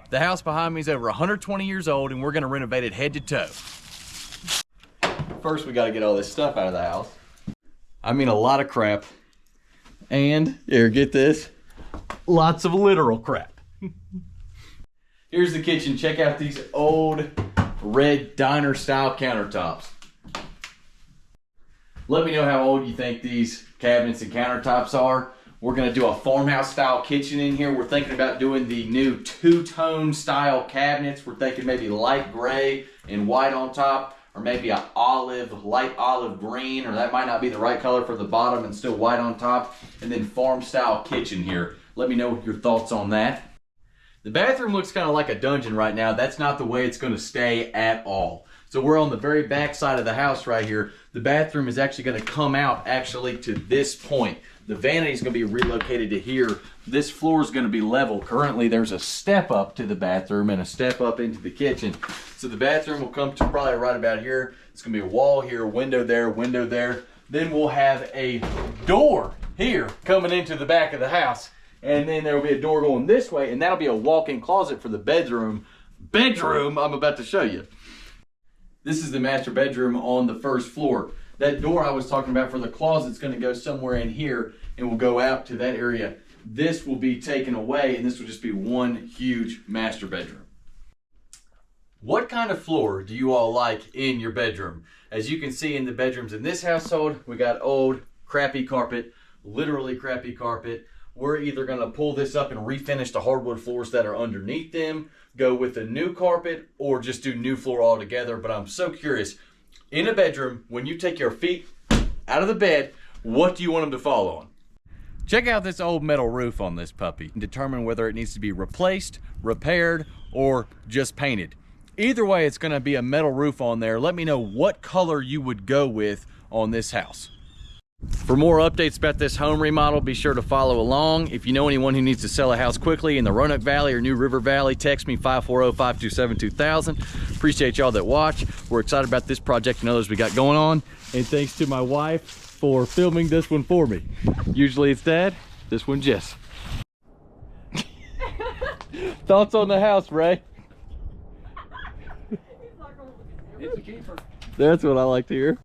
The house behind me is over 120 years old and we're gonna renovate it head to toe. First, we gotta get all this stuff out of the house. I mean, a lot of crap. And, here, get this, lots of literal crap. Here's the kitchen. Check out these old red diner style countertops. Let me know how old you think these cabinets and countertops are. We're gonna do a farmhouse style kitchen in here. We're thinking about doing the new two-tone style cabinets. We're thinking maybe light gray and white on top, or maybe a light olive green, or that might not be the right color for the bottom and still white on top. And then farm style kitchen here. Let me know your thoughts on that. The bathroom looks kind of like a dungeon right now. That's not the way it's gonna stay at all. So we're on the very back side of the house right here. The bathroom is actually gonna come out to this point. The vanity is gonna be relocated to here. This floor is gonna be level. Currently there's a step up to the bathroom and a step up into the kitchen. So the bathroom will come to probably right about here. It's gonna be a wall here, window there, window there. Then we'll have a door here coming into the back of the house. And then there will be a door going this way, and that'll be a walk-in closet for the bedroom I'm about to show you. This is the master bedroom on the first floor. That door I was talking about for the closet is going to go somewhere in here and will go out to that area. This will be taken away, and this will just be one huge master bedroom. What kind of floor do you all like in your bedroom? As you can see in the bedrooms in this household, we got old, crappy carpet, literally crappy carpet. We're either gonna pull this up and refinish the hardwood floors that are underneath them, go with a new carpet, or just do new floor altogether. But I'm so curious, in a bedroom, when you take your feet out of the bed, what do you want them to fall on? Check out this old metal roof on this puppy and determine whether it needs to be replaced, repaired, or just painted. Either way, it's gonna be a metal roof on there. Let me know what color you would go with on this house. For more updates about this home remodel, be sure to follow along. If you know anyone who needs to sell a house quickly in the Roanoke Valley or New River Valley, text me 540-527-2000. Appreciate y'all that watch. We're excited about this project and others we got going on. And thanks to my wife for filming this one for me. Usually it's Dad, this one Jess. Thoughts on the house, Ray? It's a keeper. That's what I like to hear.